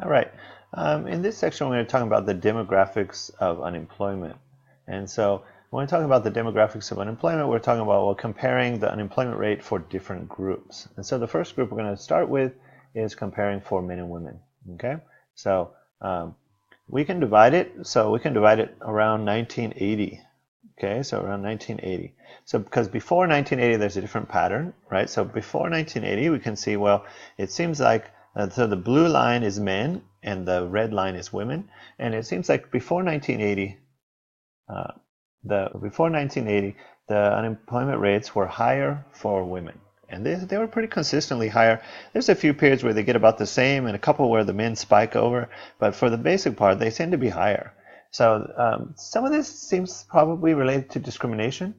All right. In this section, we're going to talk about the demographics of unemployment. And so when we're talking about the demographics of unemployment, we're talking about, well, comparing the unemployment rate for different groups. And so the first group we're going to start with is comparing for men and women. Okay. So we can divide it. So we can divide it around 1980. Okay, so around 1980. So because before 1980, there's a different pattern, right? So before 1980, we can see, well, it seems like, so the blue line is men and the red line is women. And it seems like before 1980, the unemployment rates were higher for women. And they were pretty consistently higher. There's a few periods where they get about the same and a couple where the men spike over. But for the basic part, they tend to be higher. So some of this seems probably related to discrimination.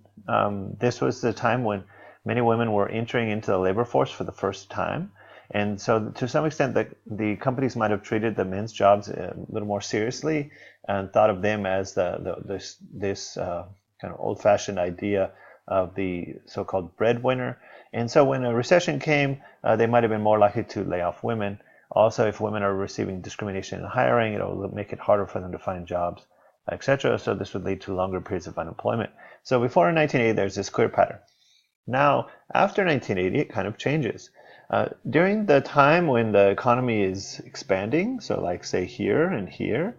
This was the time when many women were entering into the labor force for the first time. And so to some extent, the companies might have treated the men's jobs a little more seriously and thought of them as this kind of old-fashioned idea of the so-called breadwinner. And so when a recession came, they might have been more likely to lay off women. Also, if women are receiving discrimination in hiring, it'll make it harder for them to find jobs, etc. So this would lead to longer periods of unemployment. So before 1980, there's this clear pattern. Now, after 1980, it kind of changes. During the time when the economy is expanding, so like say here and here,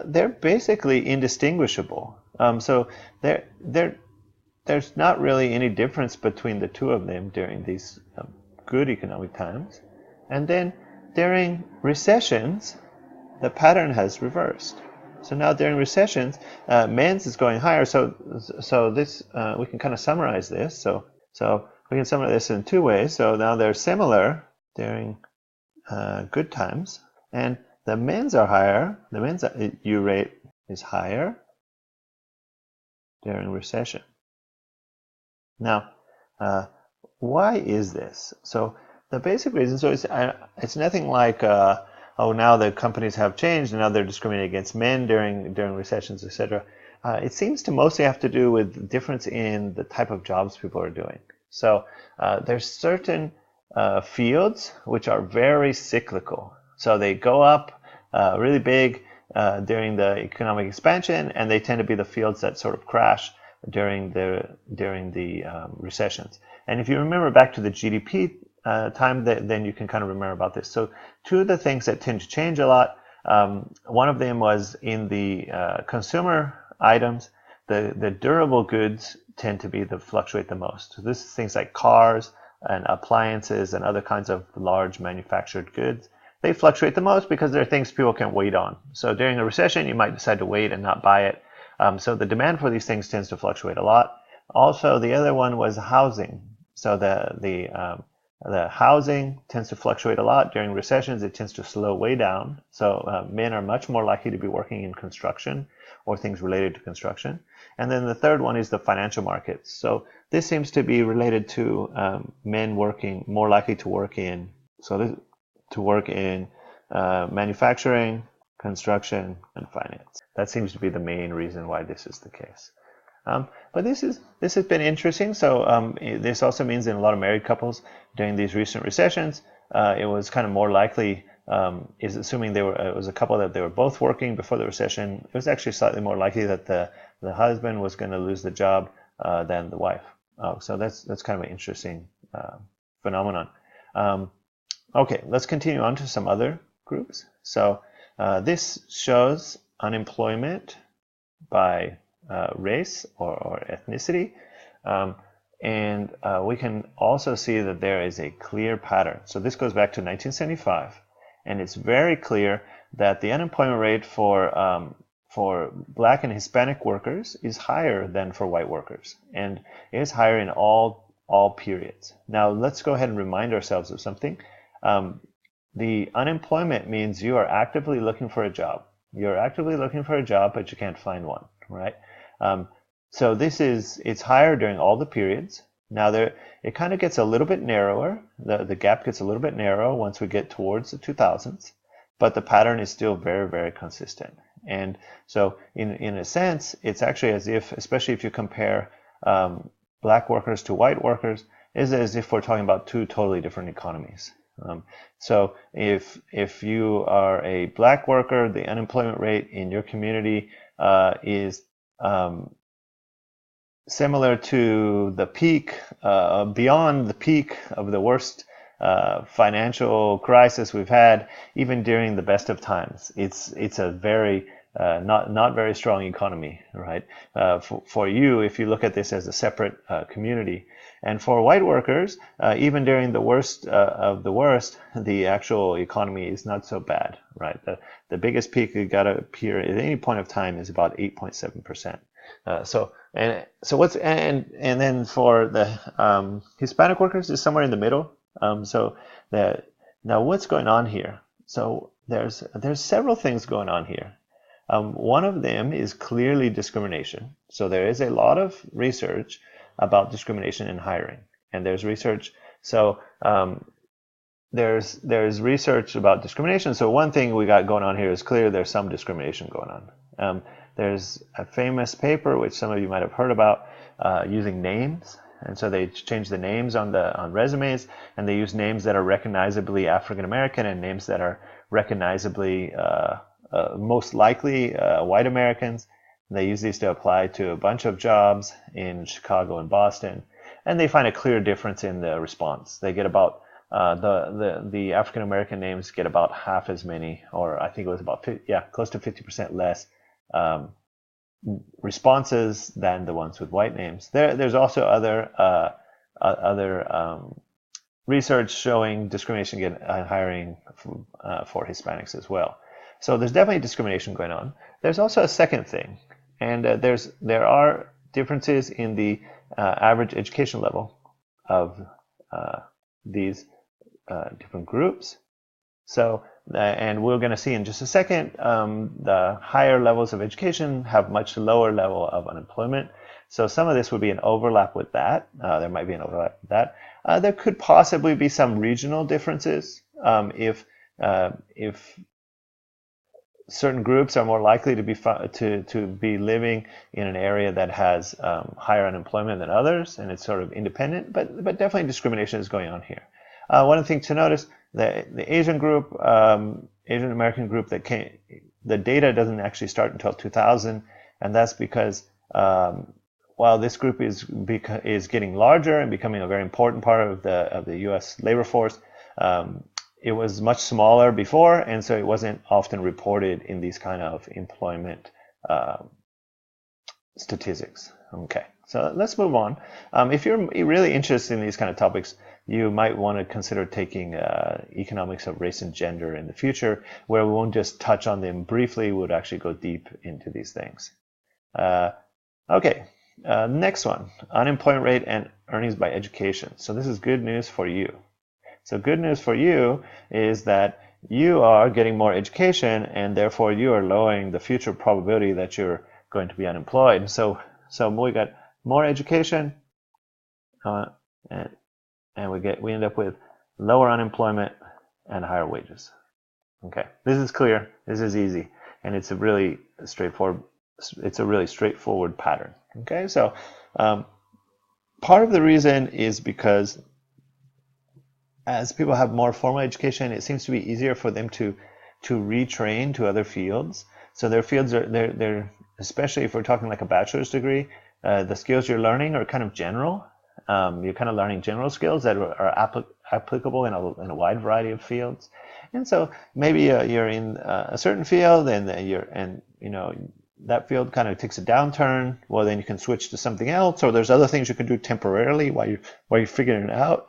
they're basically indistinguishable. So there's not really any difference between the two of them during these good economic times. And then during recessions, the pattern has reversed. So now during recessions, men's is going higher. So this we can kind of summarize this. So we can summarize this in two ways. So now they're similar during good times, and the men's are higher. The men's U rate is higher during recession. Now, why is this? So the basic reason, so it's nothing like, oh, now the companies have changed and now they're discriminating against men during recessions, etc. It seems to mostly have to do with the difference in the type of jobs people are doing. So there's certain fields which are very cyclical. So they go up really big during the economic expansion, and they tend to be the fields that sort of crash during the recessions. And if you remember back to the GDP time, then you can kind of remember about this. So two of the things that tend to change a lot, one of them was in the consumer items, the durable goods tend to be the fluctuate the most. So this is things like cars and appliances and other kinds of large manufactured goods. They fluctuate the most because they're things people can wait on. So during a recession, you might decide to wait and not buy it. So the demand for these things tends to fluctuate a lot. Also, the other one was housing. So the housing tends to fluctuate a lot. During recessions, it tends to slow way down. So men are much more likely to be working in construction or things related to construction. And then the third one is the financial markets. So this seems to be related to men working more likely to work in manufacturing, construction, and finance. That seems to be the main reason why this is the case. But this has been interesting. So this also means in a lot of married couples during these recent recessions, it was kind of more likely, is assuming it was a couple that they were both working before the recession, it was actually slightly more likely that the husband was going to lose the job than the wife. So that's kind of an interesting phenomenon. Okay, let's continue on to some other groups. So this shows unemployment by race or ethnicity. And we can also see that there is a clear pattern. So this goes back to 1975. And it's very clear that the unemployment rate for Black and Hispanic workers is higher than for white workers. And it is higher in all periods. Now, let's go ahead and remind ourselves of something. The unemployment means you are actively looking for a job. You're actively looking for a job, but you can't find one, right? So it's higher during all the periods. Now it kind of gets a little bit narrower. The gap gets a little bit narrow once we get towards the 2000s, but the pattern is still very, very consistent. And so in a sense, it's actually as if, especially if you compare Black workers to white workers, is as if we're talking about two totally different economies. So if you are a black worker, the unemployment rate in your community is similar to the peak, beyond the peak of the worst financial crisis we've had, even during the best of times. It's a very not very strong economy, right? For you, if you look at this as a separate community, and for white workers, even during the worst of the worst, the actual economy is not so bad, right? The biggest peak you got to appear at any point of time is about 8.7%. So then for the Hispanic workers is somewhere in the middle. Now what's going on here? So there's several things going on here. One of them is clearly discrimination. So there is a lot of research about discrimination in hiring, and there's research. So there's research about discrimination. So one thing we got going on here is clear there's some discrimination going on. There's a famous paper which some of you might have heard about using names, and so they change the names on resumes, and they use names that are recognizably African American and names that are recognizably most likely white Americans. They use these to apply to a bunch of jobs in Chicago and Boston, and they find a clear difference in the response. They get about the African American names get about half as many, or I think it was about close to 50% less responses than the ones with white names. There's also other research showing discrimination in hiring for Hispanics as well. So there's definitely discrimination going on. There's also a second thing, and there are differences in the average education level of these different groups. So, and we're going to see in just a second, the higher levels of education have much lower level of unemployment. So some of this would be an overlap with that. There might be an overlap with that. There could possibly be some regional differences if certain groups are more likely to be living in an area that has higher unemployment than others, and it's sort of independent. But definitely discrimination is going on here. One thing to notice, the Asian group, Asian American group the data doesn't actually start until 2000, and that's because while this group is getting larger and becoming a very important part of the U.S. labor force, it was much smaller before, and so it wasn't often reported in these kind of employment statistics. Okay, so let's move on. If you're really interested in these kind of topics, you might want to consider taking economics of race and gender in the future, where we won't just touch on them briefly, we would actually go deep into these things. Okay, next one, unemployment rate and earnings by education. So this is good news for you. So good news for you is that you are getting more education, and therefore you are lowering the future probability that you're going to be unemployed. So we got more education, and we end up with lower unemployment and higher wages. Okay, this is clear. This is easy, and it's a really straightforward. It's a really straightforward pattern. Okay, so part of the reason is because as people have more formal education, it seems to be easier for them to retrain to other fields. So their fields they're especially if we're talking like a bachelor's degree, the skills you're learning are kind of general. You're kind of learning general skills that are applicable in a wide variety of fields. And so maybe you're in a certain field, and that field kind of takes a downturn. Well, then you can switch to something else, or there's other things you can do temporarily while you're figuring it out.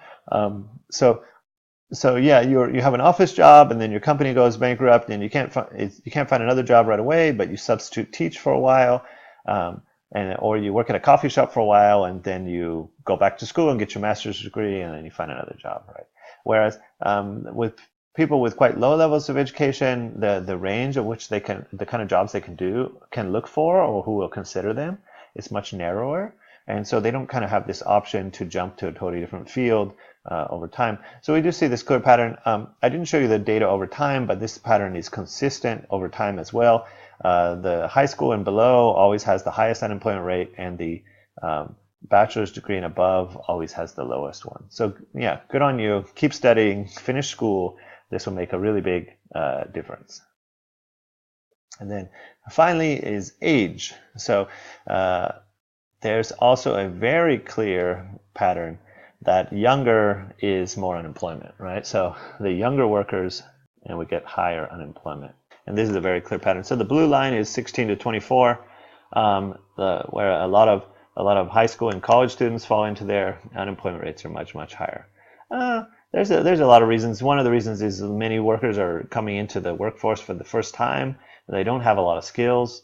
So yeah, you have an office job, and then your company goes bankrupt, and you can't find another job right away, but you substitute teach for a while, or you work at a coffee shop for a while, and then you go back to school and get your master's degree, and then you find another job, right? Whereas with people with quite low levels of education, the range of which the kind of jobs they can look for, or who will consider them, is much narrower. And so they don't kind of have this option to jump to a totally different field over time. So we do see this clear pattern. I didn't show you the data over time, but this pattern is consistent over time as well. The high school and below always has the highest unemployment rate, and the bachelor's degree and above always has the lowest one. So yeah, good on you. Keep studying, finish school. This will make a really big difference. And then finally is age. So there's also a very clear pattern that younger is more unemployment, right? So the younger workers, and we get higher unemployment. And this is a very clear pattern. So the blue line is 16 to 24, where a lot of high school and college students fall into there. Unemployment rates are much, much higher. There's a lot of reasons. One of the reasons is many workers are coming into the workforce for the first time. They don't have a lot of skills.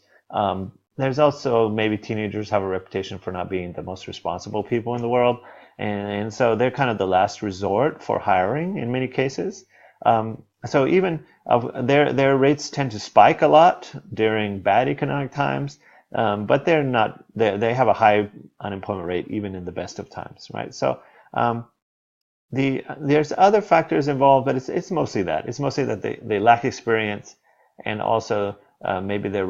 There's also maybe teenagers have a reputation for not being the most responsible people in the world. And so they're kind of the last resort for hiring in many cases. So even their rates tend to spike a lot during bad economic times, but they have a high unemployment rate even in the best of times, right? So there's other factors involved, but it's mostly that. It's mostly that they lack experience, and also maybe the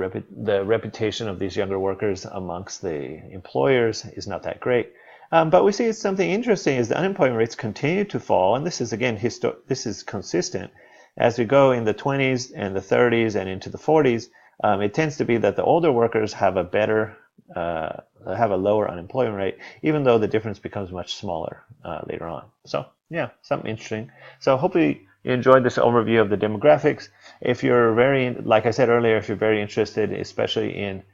reputation of these younger workers amongst the employers is not that great. But we see something interesting is the unemployment rates continue to fall, and this is again this is consistent as we go in the 20s and the 30s and into the 40s. It tends to be that the older workers have a lower unemployment rate, even though the difference becomes much smaller later on. So yeah, something interesting. So hopefully you enjoyed this overview of the demographics. If you're like I said earlier, if you're very interested, especially in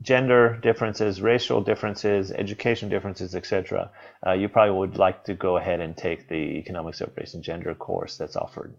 gender differences, racial differences, education differences, etc., you probably would like to go ahead and take the Economics of Race and Gender course that's offered